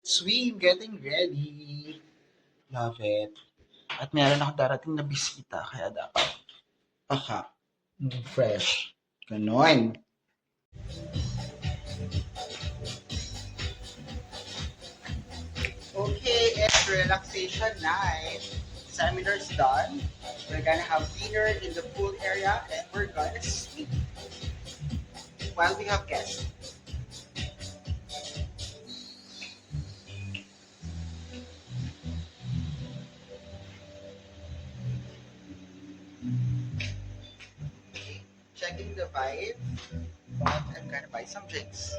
Swim, getting ready. Love it. At meron ako darating na bisita, kaya dapat paka fresh. Ganon. Okay, it's relaxation night. Seminar's done. We're gonna have dinner in the pool area and we're gonna sleep while we have guests. Checking the vibe, but I'm gonna buy some drinks.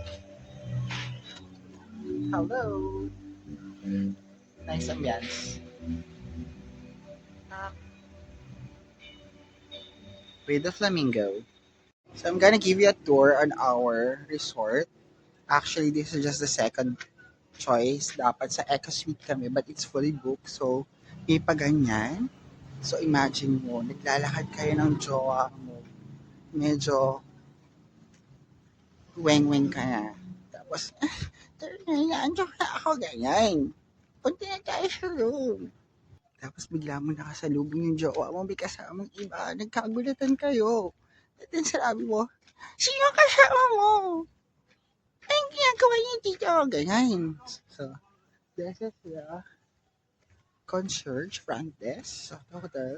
Hello. Nice ambience. With the flamingo. So I'm gonna give you a tour on our resort. Actually, this is just the second choice. Dapat sa Eco Suite kami, but it's fully booked. So, may pa ganyan. So, imagine mo, naglalakad kayo ng jowa mo. Medyo weng-weng ka na. Tapos, nandiyan na ako ganyan. Punta na tayo sa room. Tapos bigla mo nakasalubong yung jowa mo, may kasamang iba, nagkagulatan kayo. At then sabi mo, sino kasama mo? Anong ginagawa niyo dito? Ganyan. So, this is the concierge front desk of the hotel.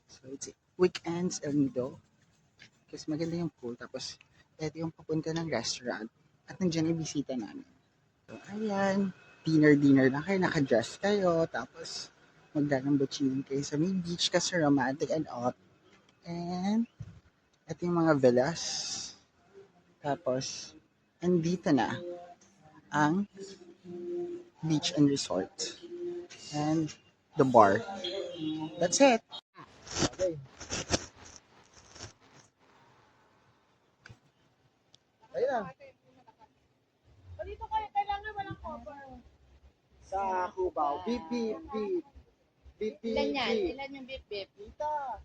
So, it's weekends El Nido. Kasi maganda yung pool. Tapos, ito yung papunta ng restaurant. At nandiyan yung bisita namin. So, ayan. Dinner lang kayo. Naka-dress kayo. Tapos, maglalambot-chilling kayo sa may beach kasi romantic and all. And, ito yung mga villas. Tapos, andito na ang beach and resort. And the bar. That's it. Okay. Ayun. Dito kayo, kailangan walang cover. Sa Cubao. Beep, beep, beep. Beep, beep, Ilan yan? beep. Ilan yung bip-bip? Tita.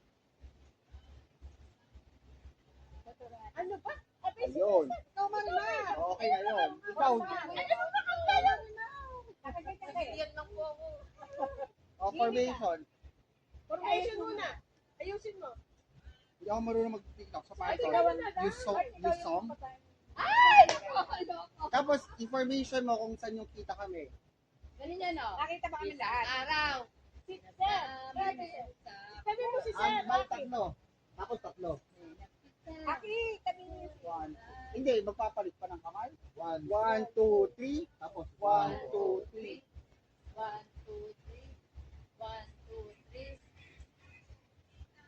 Ano ba? Ayun. Ikaw, Marimar. Okay na yun. Ikaw. Ano ba kang kailangan na? Nakagyan lang po ako. O, formation. Formation muna. Ayusin mo. Hindi ako marunong mag-tiktok sa Python. You song. Ay! Tapos, information mo kung saan yung kita kami. Ganun yan, no? Nakita ba kami lahat? Araw. Si Sir. Sabi mo si Sir. May tatlo. Tapos tatlo. Aki, kami. One. Hindi, magpapalit pa ng kamay. One, two, three. Tapos, one, two, three. 1, 2, 3. 1, 2,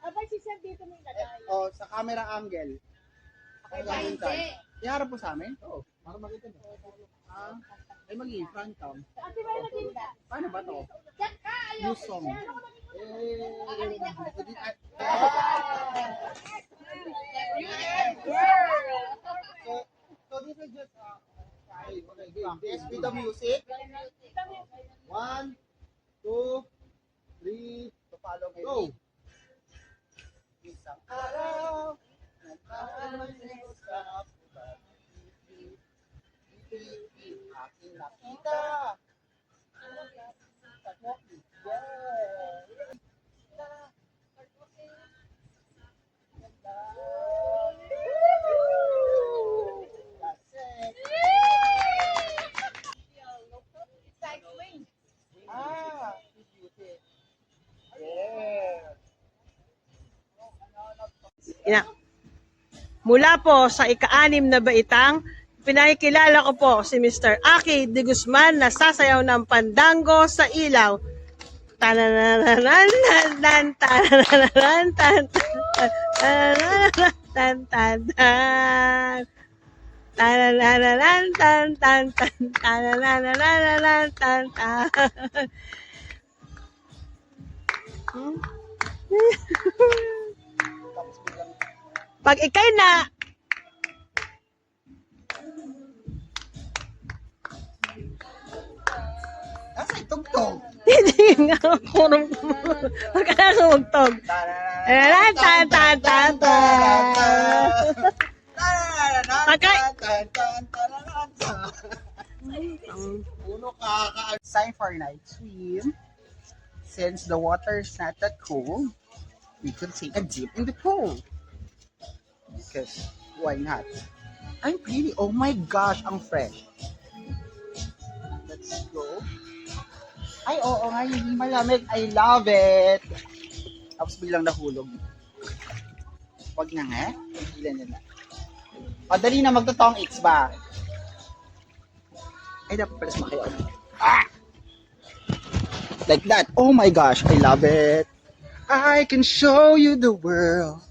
3. Abay, si Sir dito may lagay. O, sa camera angle. Okay ba? Hindi. Iharap po sa amin? Oo. Para makita mo. Ay, magiging front cam. Ate ba yung naging Paano ba to? Diyan ka, ayaw. Use song. So this is just practice with the music. 1, 2, 3, to follow me. Go! Isang araw, nagkakaroon sa aking nakita. Ina. Mula po sa ika-6 na baitang, pinakikilala ko po si Mr. Aki de Guzman na sasayaw ng pandango sa ilaw. Tanananan, tan tanananan, tan tan tan tan tanananan, tan tan tan tanananan, tan tan. Pag ikay na Nasa itugtog. hindi nga kurong magkakagtog. Tan tan tan tan tan. Pagka It's time for night swim. Since the water is not that cold, we could take a dip in the pool. Because why not? I'm pretty. Oh my gosh, ang fresh. Let's go. Ay, oo nga, hindi malamig. I love it. Tapos biglang nahulog. Wag na nga. Ilan na. O, dali na, magtotong its ba? Ay, dapat pala sumakay ako. Ah! Like that. Oh my gosh, I love it. I can show you the world.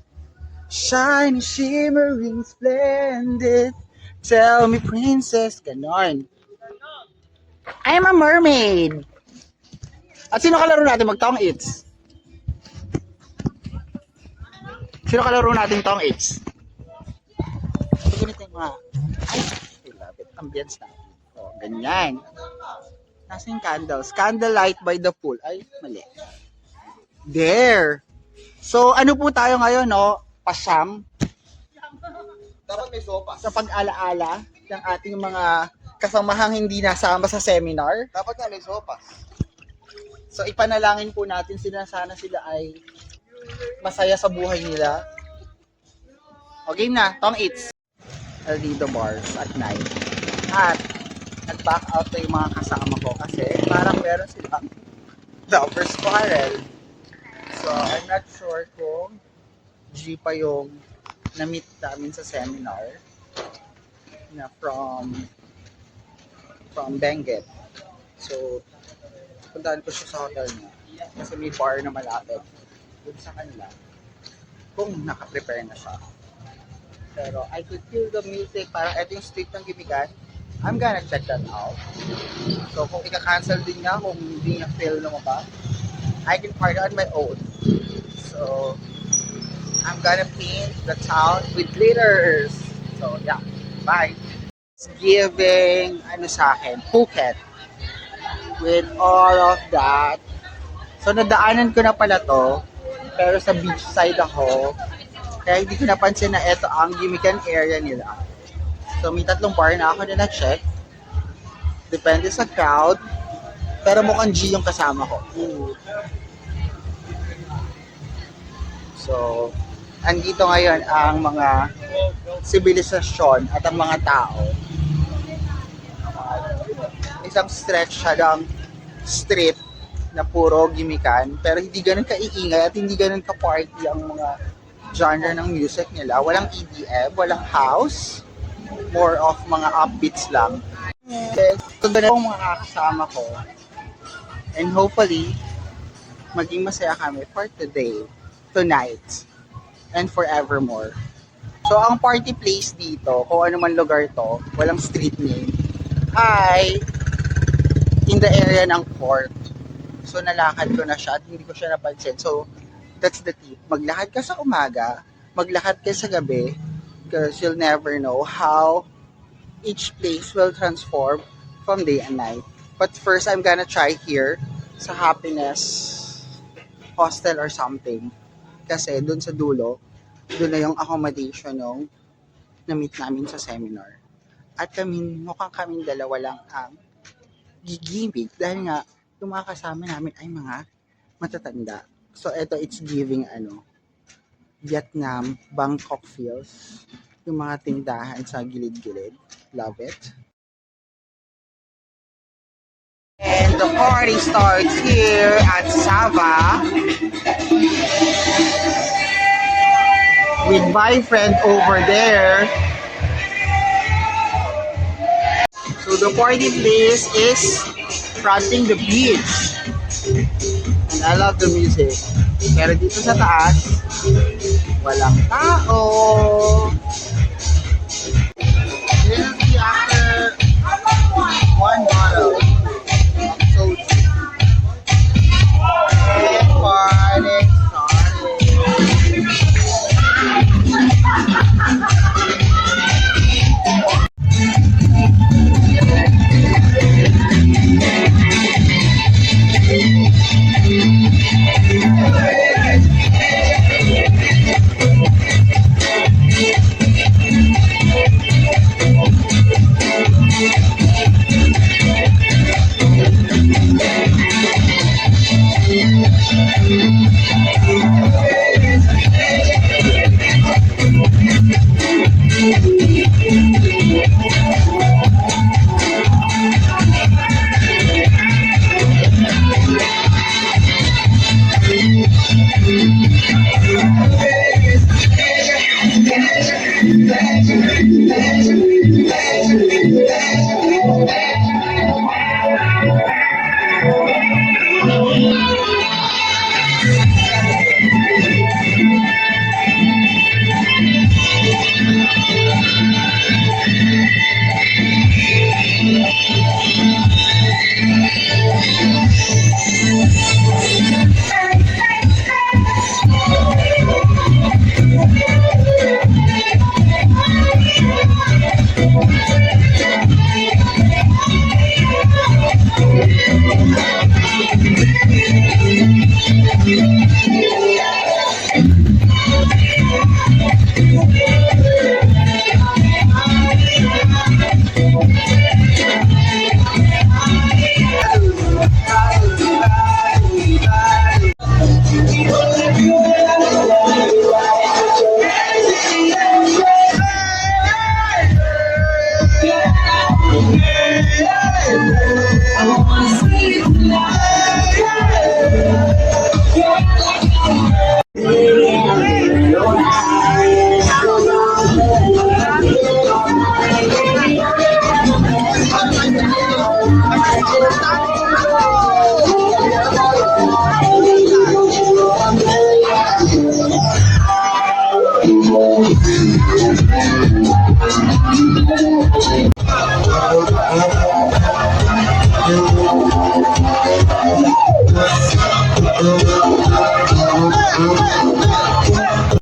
Shiny, shimmering, splendid. Tell me, princess, ganon. I'm a mermaid. At sino kalaro natin mag-tong its? Sino kalaro natin tong its? So, ganito yung mga, ay, I love it. Ambience natin. O, ganyan. Nasa yung candles. Candlelight by the pool. Ay, mali. There. So, ano po tayo ngayon, no? Pasyam. Dapat may sopa. Sa pag-alaala ng ating mga kasamahang hindi nasama sa seminar. Dapat nga may sopa. So, ipanalangin po natin sila. Sana sila ay masaya sa buhay nila. O, game na. Tong Eats. Aldido Bars at night. At, nag-back out na yung mga kasama ko kasi parang meron silang lovers quarrel. So, I'm not sure kung G pa yung na-meet namin sa seminar na from Benguet. So, puntahan ko siya sa hotel niya kasi may bar na malapit dun sa kanila kung naka-prepare na siya. Pero I could feel the music, parang ito yung street ng Gimigan. I'm gonna check that out. So kung ika-cancel din niya, kung hindi niya feel lumabas, I can party on my own. So I'm gonna paint the town with glitters. So yeah, bye. It's giving, ano sa akin, Phuket. With all of that. So nadaanan ko na pala to, pero sa beach side ako. Kaya hindi ko napansin na ito ang Gimikan area nila. So may 3 bar na ako na na-check. Depende sa crowd. Pero mukhang G yung kasama ko. So, andito ngayon ang mga sibilisasyon at ang mga tao. Isang stretch siya ng street na puro Gimikan. Pero hindi ganun ka-iingay at hindi ganun ka-party ang mga genre ng music nila. Walang EDM, walang house. More of mga upbeats lang. So, ganun ang mga kasama ko. And hopefully, maging masaya kami for today, tonight, and forevermore. So, ang party place dito, kung ano man lugar to, walang street name, ay in the area ng court. So, nalakad ko na siya at hindi ko siya napansin. So, that's the tip. Maglakad ka sa umaga, maglakad ka sa gabi, because you'll never know how each place will transform from day and night. But first, I'm gonna try here sa Happiness Hostel or something. Kasi dun sa dulo, dun na yung accommodation yung na-meet namin sa seminar. At mukhang kaming dalawa lang ang gigimik dahil nga yung mga kasama namin ay mga matatanda. So, it's giving, Vietnam, Bangkok feels. Yung mga tindahan sa gilid-gilid. Love it. And the party starts here at Sava. With my friend over there. So, the party place is fronting the beach. And I love the music. Pero dito sa taas, walang tao. This is the after 1 bottle of soda. And party started.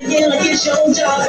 Yeah, like it's your job.